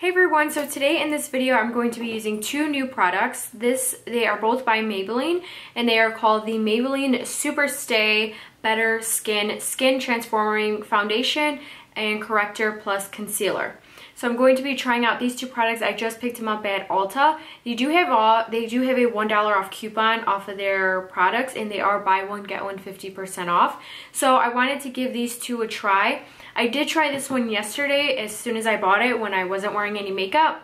Hey everyone, so today in this video I'm going to be using two new products. They are both by Maybelline and they are called the Maybelline Super Stay Better Skin Transforming Foundation and Corrector Plus Concealer. So I'm going to be trying out these two products. I just picked them up at Ulta. They do have a $1 off coupon off of their products, and they are buy one get one 50% off. So I wanted to give these two a try. I did try this one yesterday as soon as I bought it when I wasn't wearing any makeup,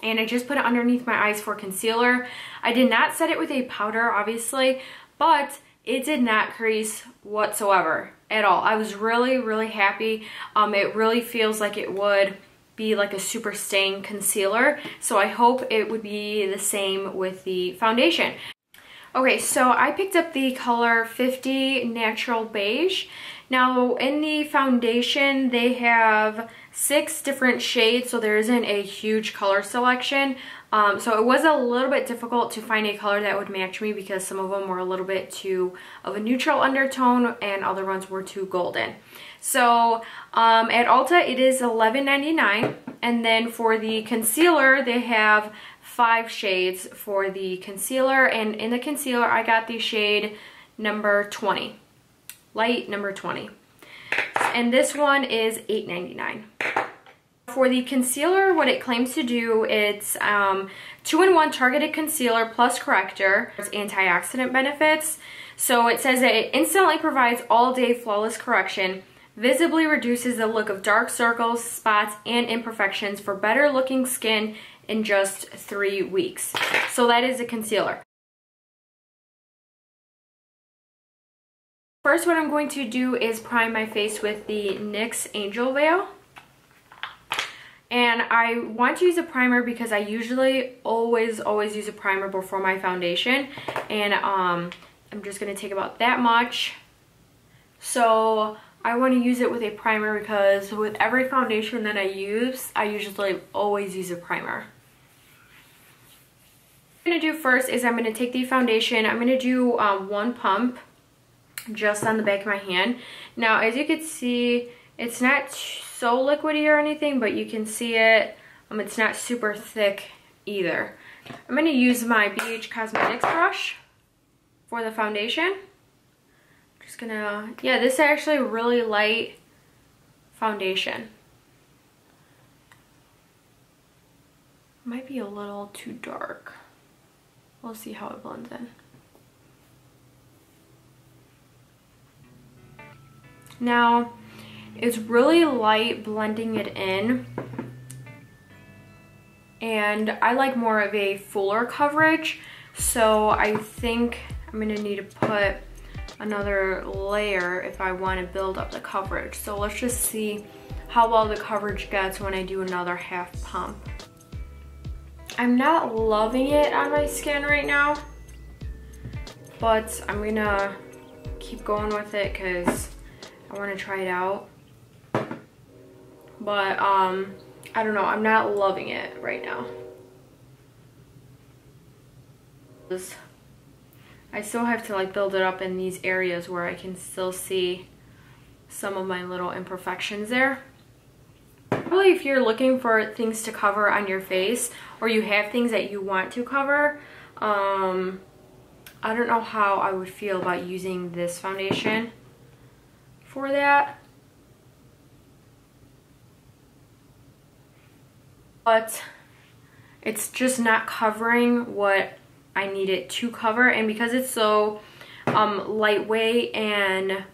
and I just put it underneath my eyes for concealer. I did not set it with a powder, obviously, but it did not crease whatsoever at all. I was really happy. It really feels like it would be like a super staying concealer, so I hope it would be the same with the foundation. Okay, so I picked up the color 50 Natural Beige. Now in the foundation they have 6 different shades, so there isn't a huge color selection. So it was a little bit difficult to find a color that would match me because some of them were a little bit too of a neutral undertone and other ones were too golden. So at Ulta it is $11.99, and then for the concealer they have 5 shades for the concealer, and in the concealer I got the shade number 20, light number 20, and this one is $8.99. For the concealer, what it claims to do, it's 2-in-1 targeted concealer plus corrector. It's antioxidant benefits. So it says that it instantly provides all-day flawless correction, visibly reduces the look of dark circles, spots, and imperfections for better looking skin in just 3 weeks. So that is a concealer. First, what I'm going to do is prime my face with the NYX Angel Veil. And I want to use a primer because I usually always use a primer before my foundation. And I'm just going to take about that much. So I want to use it with a primer because with every foundation that I use, I usually always use a primer. What I'm going to do first is I'm going to take the foundation. I'm going to do one pump just on the back of my hand. Now, as you can see, it's not so liquidy or anything, but you can see it. It's not super thick either. I'm going to use my BH Cosmetics brush for the foundation. Just gonna, yeah, this is actually a really light foundation. Might be a little too dark. We'll see how it blends in. Now, it's really light blending it in, and I like more of a fuller coverage, so I think I'm gonna need to put another layer if I want to build up the coverage. So let's just see how well the coverage gets when I do another half pump. I'm not loving it on my skin right now, but I'm gonna keep going with it because I want to try it out. But I don't know, I'm not loving it right now. I still have to like build it up in these areas where I can still see some of my little imperfections there. Probably if you're looking for things to cover on your face, or you have things that you want to cover, I don't know how I would feel about using this foundation for that. But it's just not covering what I need it to cover, and because it's so lightweight and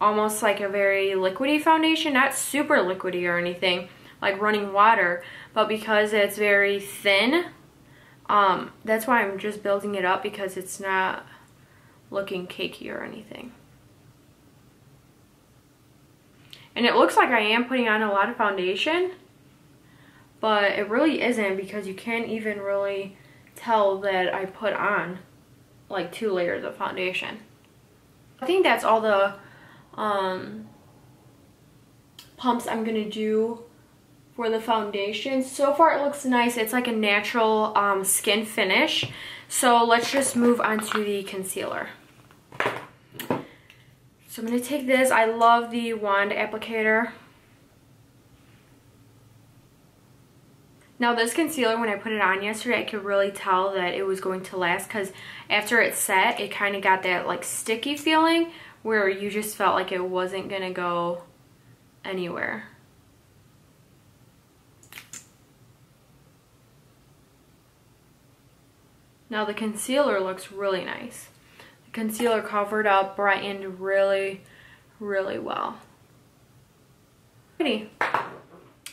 almost like a very liquidy foundation, not super liquidy or anything like running water, but because it's very thin, that's why I'm just building it up, because it's not looking cakey or anything. And it looks like I am putting on a lot of foundation, but it really isn't, because you can't even really tell that I put on like 2 layers of foundation. I think that's all the pumps I'm gonna do for the foundation. So far it looks nice. It's like a natural skin finish. So let's just move on to the concealer. So I'm gonna take this. I love the wand applicator. Now this concealer, when I put it on yesterday, I could really tell that it was going to last because after it set, it kind of got that like sticky feeling where you just felt like it wasn't gonna go anywhere. Now the concealer looks really nice. The concealer covered up, brightened really, really well. Pretty.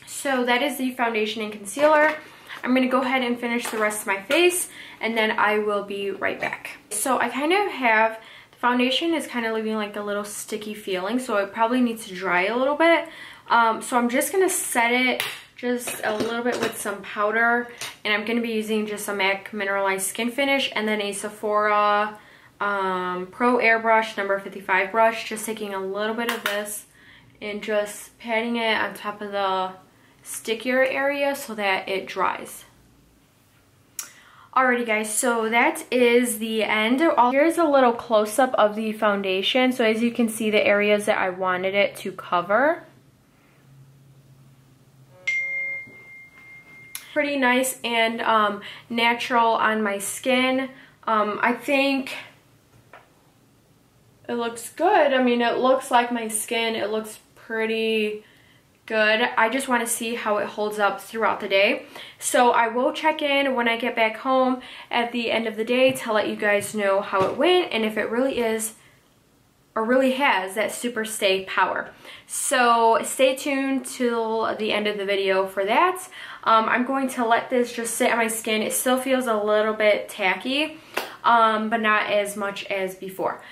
So that is the foundation and concealer. I'm going to go ahead and finish the rest of my face and then I will be right back. So I kind of have, the foundation is kind of leaving like a little sticky feeling, so it probably needs to dry a little bit. So I'm just going to set it just a little bit with some powder, and I'm going to be using just a MAC Mineralized Skin Finish and then a Sephora Pro Airbrush number 55 brush. Just taking a little bit of this and just patting it on top of the stickier area so that it dries. Alrighty guys, so that is the end. Here's a little close-up of the foundation. So as you can see, the areas that I wanted it to cover. Pretty nice and natural on my skin. I think it looks good. I mean, it looks like my skin. It looks pretty good. I just want to see how it holds up throughout the day. So I will check in when I get back home at the end of the day to let you guys know how it went and if it really is or really has that super stay power. So stay tuned till the end of the video for that. I'm going to let this just sit on my skin. It still feels a little bit tacky, but not as much as before.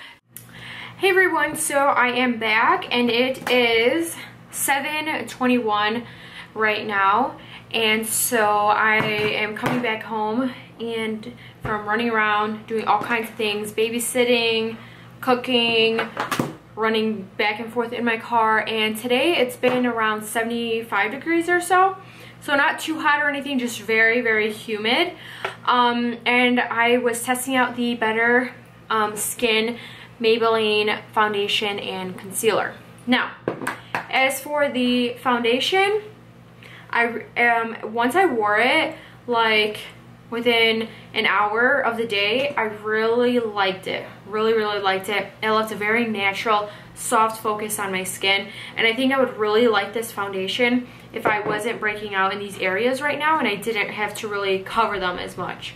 Hey everyone, so I am back and it is 7:21 right now, and so I am coming back home and from running around doing all kinds of things, babysitting, cooking, running back and forth in my car, and today it's been around 75 degrees or so, so not too hot or anything, just very, very humid. And I was testing out the Better Skin Maybelline foundation and concealer. Now, as for the foundation, once I wore it, like within an hour of the day, I really liked it. Really, really liked it. It left a very natural, soft focus on my skin, and I think I would really like this foundation if I wasn't breaking out in these areas right now and I didn't have to really cover them as much.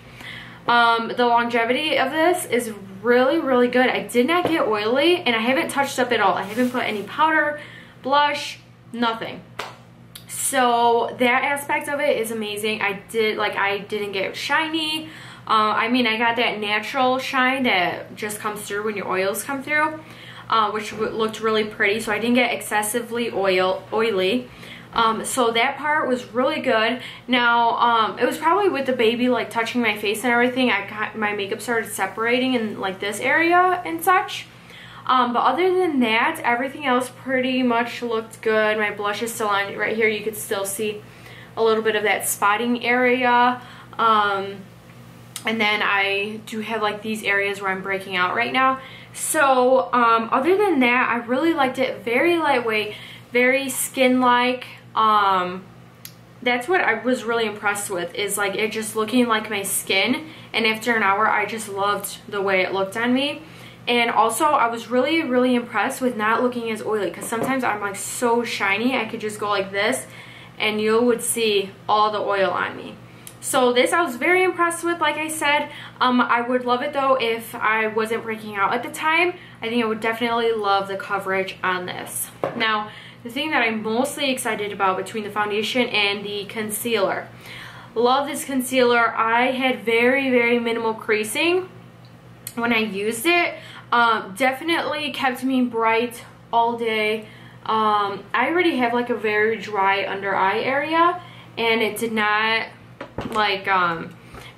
The longevity of this is really, really good. I did not get oily and I haven't touched up at all. I haven't put any powder, blush, nothing. So that aspect of it is amazing. I didn't get shiny. I mean, I got that natural shine that just comes through when your oils come through, which looked really pretty. So I didn't get excessively oily. So that part was really good. Now, it was probably with the baby like touching my face and everything, my makeup started separating in like this area and such. But other than that, everything else pretty much looked good. My blush is still on right here. You could still see a little bit of that spotting area. And then I do have like these areas where I'm breaking out right now. So other than that, I really liked it. Very lightweight, very skin-like. That's what I was really impressed with, is like it just looking like my skin, and after an hour I just loved the way it looked on me. And also I was really, really impressed with not looking as oily, because sometimes I'm like so shiny I could just go like this and you would see all the oil on me. So this I was very impressed with, like I said. I would love it though if I wasn't breaking out at the time. I think I would definitely love the coverage on this. Now, the thing that I'm mostly excited about between the foundation and the concealer. Love this concealer. I had very, very minimal creasing when I used it. Definitely kept me bright all day. I already have like a very dry under eye area, and it did not like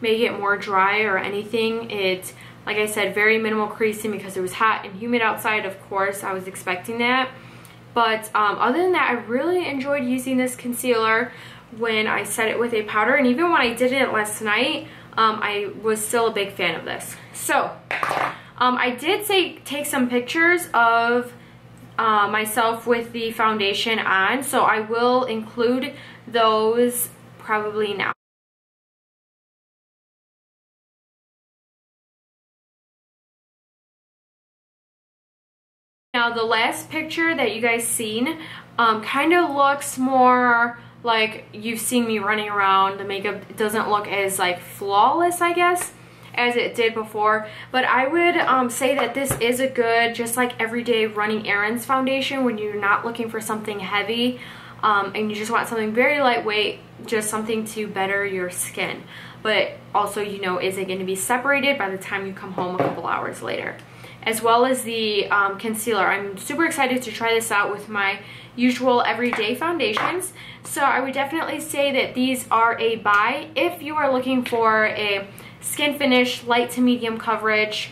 make it more dry or anything. It, like I said, very minimal creasing because it was hot and humid outside. Of course, I was expecting that. But other than that, I really enjoyed using this concealer when I set it with a powder, and even when I did it last night, I was still a big fan of this. So I did take some pictures of myself with the foundation on, so I will include those probably now. Now the last picture that you guys seen kind of looks more like you've seen me running around. The makeup doesn't look as like flawless, I guess, as it did before, but I would say that this is a good just like everyday running errands foundation when you're not looking for something heavy and you just want something very lightweight, just something to better your skin, but also, you know, is it going to be separated by the time you come home a couple hours later. As well as the concealer. I'm super excited to try this out with my usual everyday foundations. So I would definitely say that these are a buy if you are looking for a skin finish, light to medium coverage,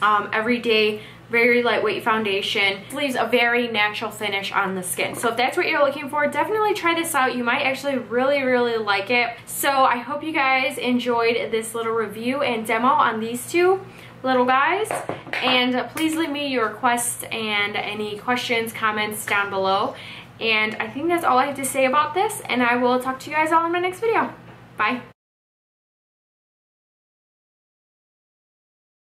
everyday, very lightweight foundation. It leaves a very natural finish on the skin. So if that's what you're looking for, definitely try this out. You might actually really like it. So I hope you guys enjoyed this little review and demo on these two little guys, and please leave me your requests and any questions, comments down below. And I think that's all I have to say about this, and I will talk to you guys all in my next video. Bye.